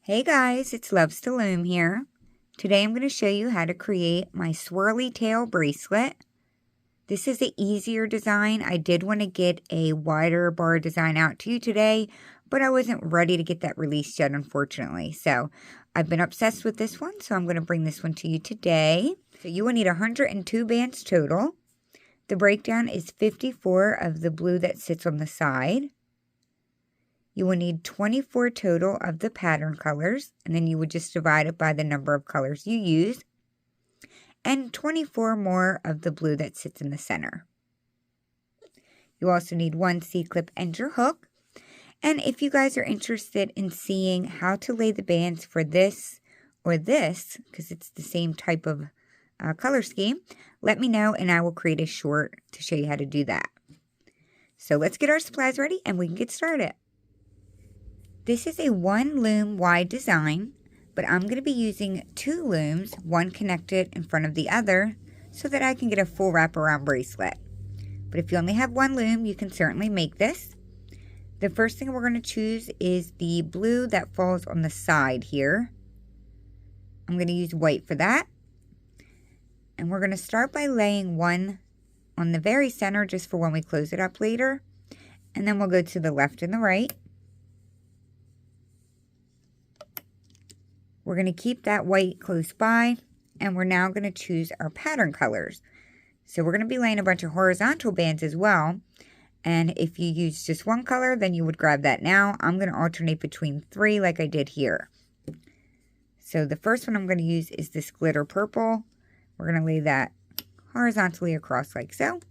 Hey guys, it's Loves to Loom here. Today I'm going to show you how to create my Swirly Tail bracelet. This is an easier design. I did want to get a wider bar design out to you today, but I wasn't ready to get that released yet, unfortunately. So I've been obsessed with this one, so I'm going to bring this one to you today. So you will need 102 bands total. The breakdown is 54 of the blue that sits on the side. You will need 24 total of the pattern colors, and then you would just divide it by the number of colors you use, and 24 more of the blue that sits in the center. You also need one C-clip and your hook. And if you guys are interested in seeing how to lay the bands for this or this, because it's the same type of color scheme, let me know and I will create a short to show you how to do that. So let's get our supplies ready and we can get started. This is a one loom wide design, but I'm going to be using two looms, one connected in front of the other, so that I can get a full wraparound bracelet. But if you only have one loom, you can certainly make this. The first thing we're going to choose is the blue that falls on the side here. I'm going to use white for that. And we're going to start by laying one on the very center just for when we close it up later. And then we'll go to the left and the right. We're going to keep that white close by, and we're now going to choose our pattern colors. So we're going to be laying a bunch of horizontal bands as well, and if you use just one color, then you would grab that now. I'm going to alternate between three like I did here. So the first one I'm going to use is this glitter purple. We're going to lay that horizontally across like so.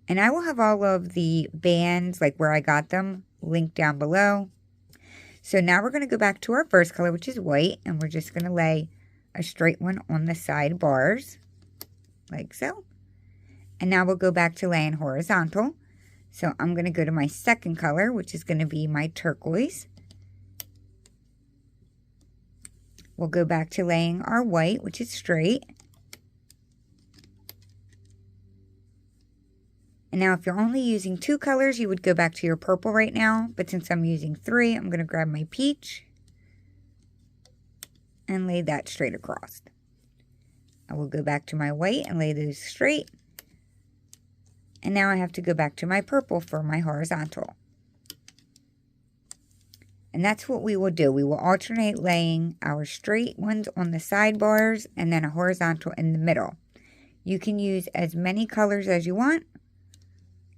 And I will have all of the bands, like where I got them, linked down below. So now we're going to go back to our first color, which is white, and we're just going to lay a straight one on the side bars, like so. And now we'll go back to laying horizontal. So I'm going to go to my second color, which is going to be my turquoise. We'll go back to laying our white, which is straight. And now if you're only using two colors, you would go back to your purple right now. But since I'm using three, I'm going to grab my peach and lay that straight across. I will go back to my white and lay those straight. And now I have to go back to my purple for my horizontal. And that's what we will do. We will alternate laying our straight ones on the sidebars and then a horizontal in the middle. You can use as many colors as you want.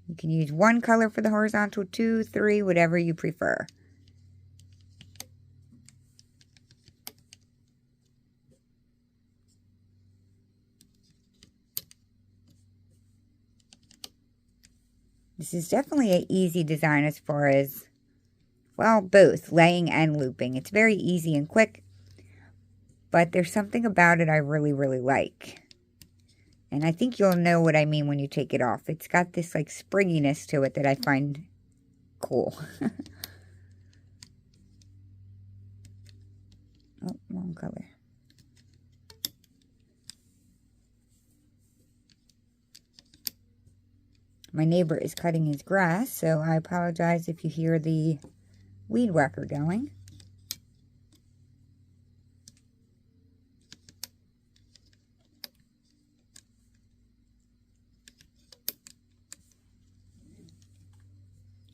You can use one color for the horizontal, two, three, whatever you prefer. This is definitely an easy design as far as, well, both laying and looping. It's very easy and quick, but there's something about it I really, really like. And I think you'll know what I mean when you take it off. It's got this like springiness to it that I find cool. Oh, wrong color. My neighbor is cutting his grass, so I apologize if you hear the weed whacker going.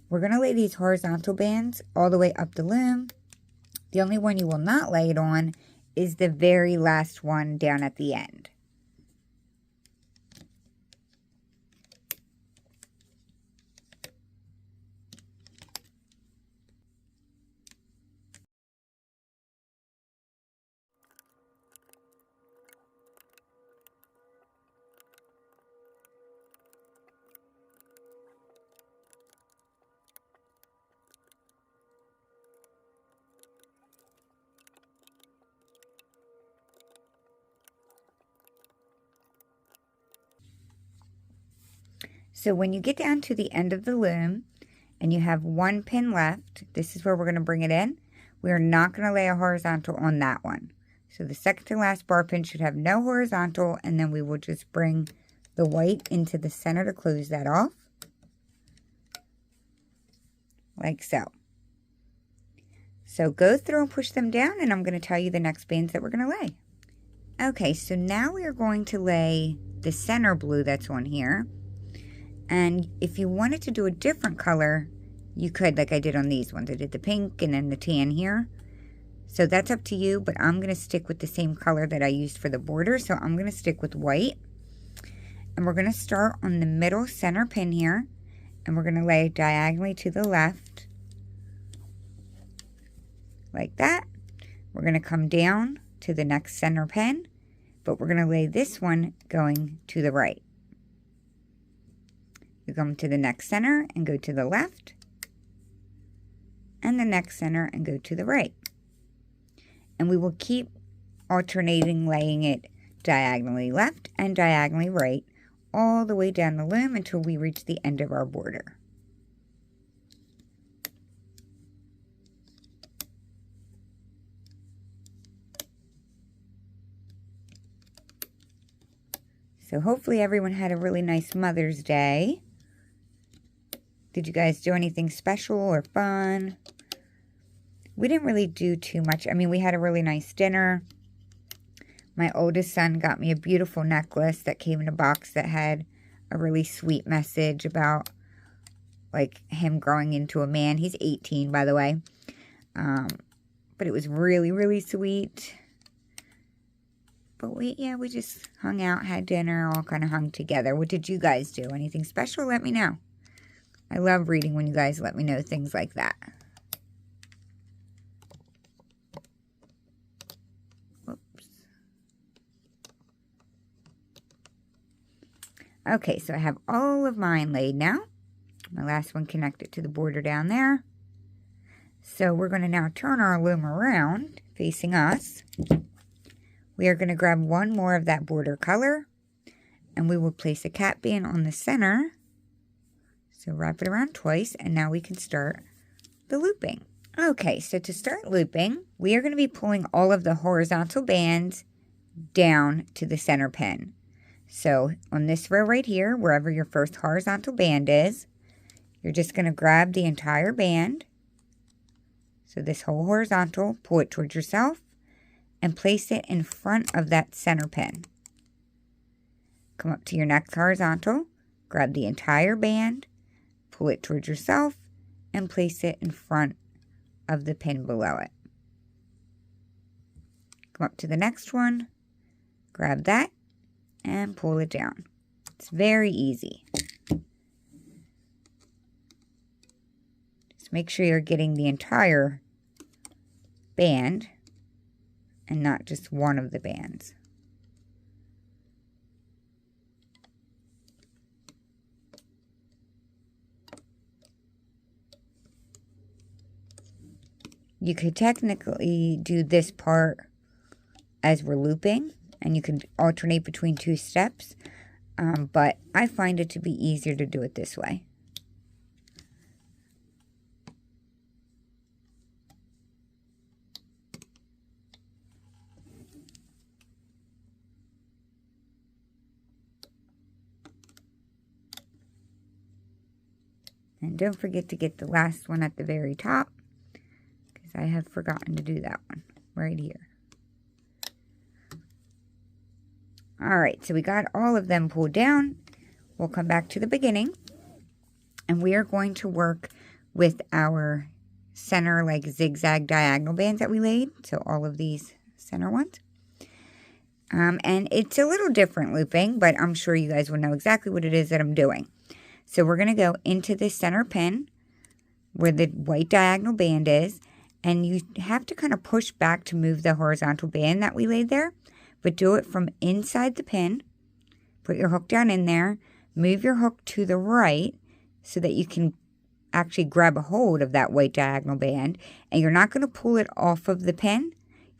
We're going to lay these horizontal bands all the way up the loom. The only one you will not lay it on is the very last one down at the end. So when you get down to the end of the loom and you have one pin left, this is where we're going to bring it in. We are not going to lay a horizontal on that one. So the second to last bar pin should have no horizontal, and then we will just bring the white into the center to close that off. Like so. So go through and push them down, and I'm going to tell you the next bands that we're going to lay. Okay, so now we are going to lay the center blue that's on here. And if you wanted to do a different color, you could, like I did on these ones. I did the pink and then the tan here. So that's up to you, but I'm going to stick with the same color that I used for the border. So I'm going to stick with white. And we're going to start on the middle center pin here. And we're going to lay diagonally to the left. Like that. We're going to come down to the next center pin. But we're going to lay this one going to the right. You come to the next center and go to the left. And the next center and go to the right. And we will keep alternating laying it diagonally left and diagonally right all the way down the loom until we reach the end of our border. So hopefully everyone had a really nice Mother's Day. Did you guys do anything special or fun? We didn't really do too much. I mean, we had a really nice dinner. My oldest son got me a beautiful necklace that came in a box that had a really sweet message about, like, him growing into a man. He's 18, by the way. But it was really, really sweet. But we just hung out, had dinner, all kind of hung together. What did you guys do? Anything special? Let me know. I love reading when you guys let me know things like that. Whoops. Okay, so I have all of mine laid now. My last one connected to the border down there. So we're going to now turn our loom around, facing us. We are going to grab one more of that border color, and we will place a cap band on the center. So wrap it around twice, and now we can start the looping. Okay, so to start looping, we are going to be pulling all of the horizontal bands down to the center pin. So on this row right here, wherever your first horizontal band is, you're just going to grab the entire band. So this whole horizontal, pull it towards yourself, and place it in front of that center pin. Come up to your next horizontal, grab the entire band, pull it towards yourself, and place it in front of the pin below it. Come up to the next one, grab that, and pull it down. It's very easy. Just make sure you're getting the entire band and not just one of the bands. You could technically do this part as we're looping, and you can alternate between two steps, but I find it to be easier to do it this way. And don't forget to get the last one at the very top, because I have forgotten to do that one right here. Alright, so we got all of them pulled down. We'll come back to the beginning, and we are going to work with our center, like, zigzag diagonal bands that we laid. So all of these center ones. And it's a little different looping, but I'm sure you guys will know exactly what it is that I'm doing. So we're going to go into the center pin where the white diagonal band is, and you have to kind of push back to move the horizontal band that we laid there, but do it from inside the pin. Put your hook down in there, move your hook to the right so that you can actually grab a hold of that white diagonal band, and you're not going to pull it off of the pin.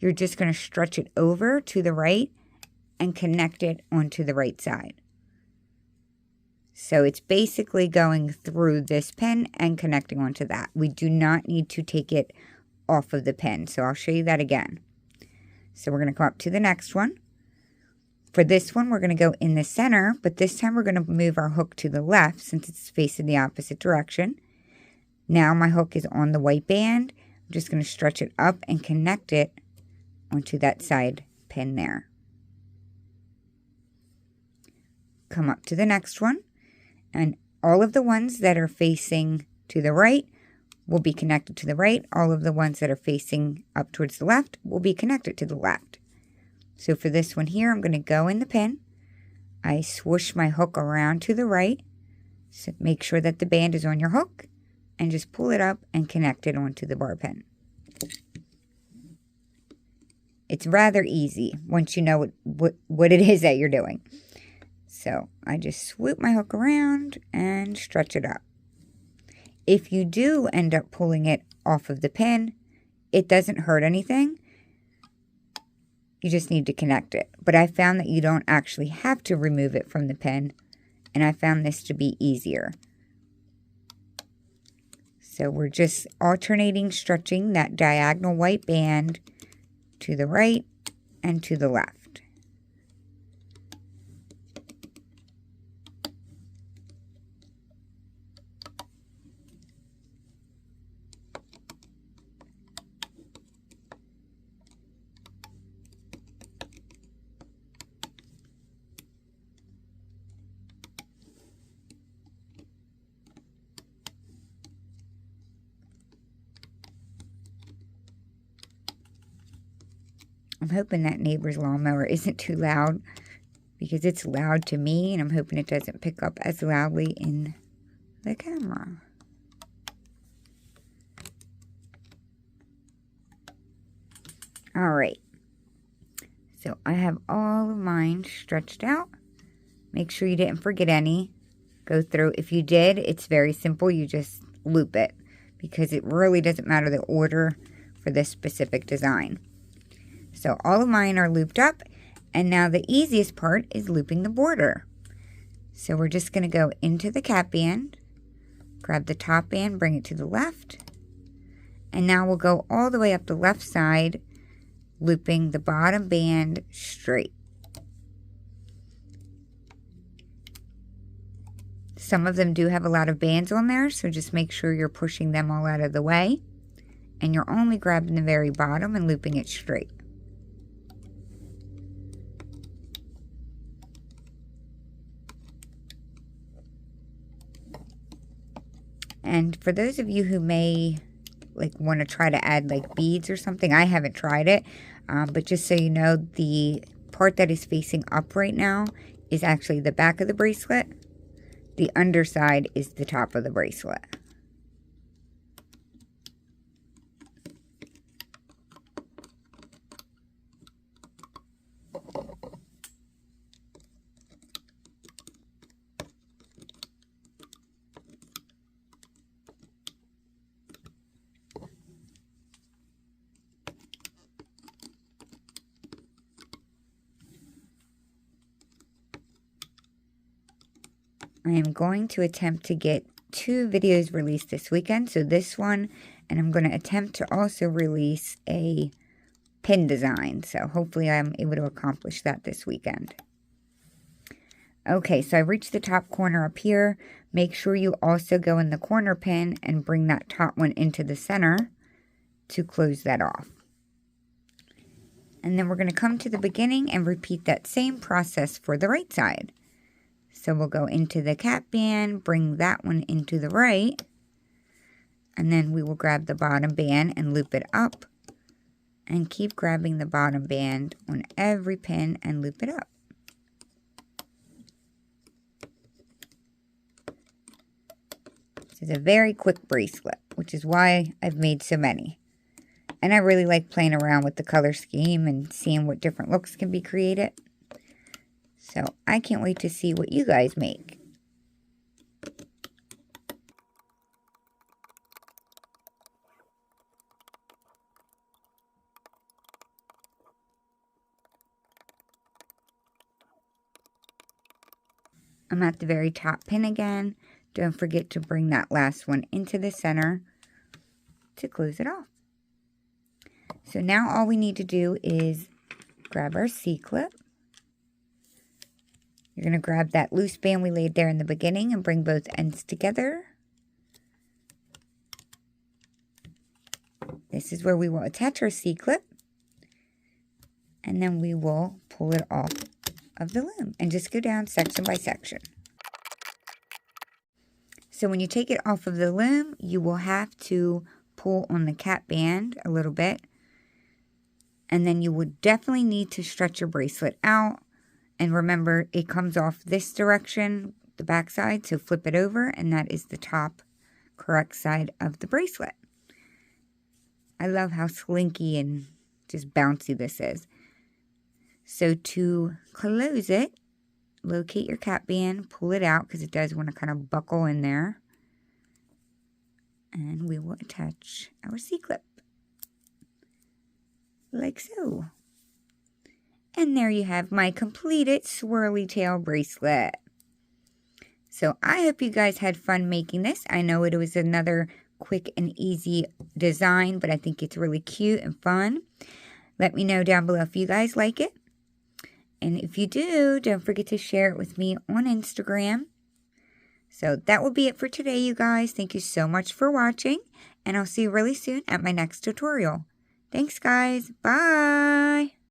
You're just going to stretch it over to the right and connect it onto the right side. So it's basically going through this pin and connecting onto that. We do not need to take it off of the pin. So I'll show you that again. So we're going to come up to the next one. For this one, we're going to go in the center, but this time we're going to move our hook to the left since it's facing the opposite direction. Now my hook is on the white band. I'm just going to stretch it up and connect it onto that side pin there. Come up to the next one, and all of the ones that are facing to the right will be connected to the right. All of the ones that are facing up towards the left will be connected to the left. So for this one here, I'm going to go in the pin. I swoosh my hook around to the right. So make sure that the band is on your hook and just pull it up and connect it onto the bar pin. It's rather easy once you know what it is that you're doing. So I just swoop my hook around and stretch it up. If you do end up pulling it off of the pin, it doesn't hurt anything. You just need to connect it. But I found that you don't actually have to remove it from the pin, and I found this to be easier. So we're just alternating stretching that diagonal white band to the right and to the left. I'm hoping that neighbor's lawnmower isn't too loud, because it's loud to me, and I'm hoping it doesn't pick up as loudly in the camera. All right. So I have all of mine stretched out. Make sure you didn't forget any. Go through. If you did, it's very simple. You just loop it, because it really doesn't matter the order for this specific design. So all of mine are looped up, and now the easiest part is looping the border. So we're just going to go into the cap band, grab the top band, bring it to the left, and now we'll go all the way up the left side, looping the bottom band straight. Some of them do have a lot of bands on there, so just make sure you're pushing them all out of the way, and you're only grabbing the very bottom and looping it straight. And for those of you who may want to try to add beads or something, I haven't tried it, but just so you know, the part that is facing up right now is actually the back of the bracelet. The underside is the top of the bracelet. I am going to attempt to get 2 videos released this weekend. So this one, and I'm going to attempt to also release a pin design. So hopefully I'm able to accomplish that this weekend. Okay, so I reached the top corner up here. Make sure you also go in the corner pin and bring that top one into the center to close that off. And then we're going to come to the beginning and repeat that same process for the right side. So we'll go into the cap band, bring that one into the right, and then we will grab the bottom band and loop it up, and keep grabbing the bottom band on every pin and loop it up. This is a very quick bracelet, which is why I've made so many. And I really like playing around with the color scheme and seeing what different looks can be created. So I can't wait to see what you guys make. I'm at the very top pin again. Don't forget to bring that last one into the center to close it off. So now all we need to do is grab our C-clip. You're going to grab that loose band we laid there in the beginning and bring both ends together. This is where we will attach our C-clip. And then we will pull it off of the loom and just go down section by section. So when you take it off of the loom, you will have to pull on the cap band a little bit. And then you would definitely need to stretch your bracelet out. And remember, it comes off this direction, the back side, so flip it over, and that is the top correct side of the bracelet. I love how slinky and just bouncy this is. So to close it, locate your cap band, pull it out because it does want to kind of buckle in there. And we will attach our C-clip. Like so. And there you have my completed Swirly Tail bracelet. So I hope you guys had fun making this. I know it was another quick and easy design, but I think it's really cute and fun. Let me know down below if you guys like it. And if you do, don't forget to share it with me on Instagram. So that will be it for today, you guys. Thank you so much for watching, and I'll see you really soon at my next tutorial. Thanks, guys. Bye.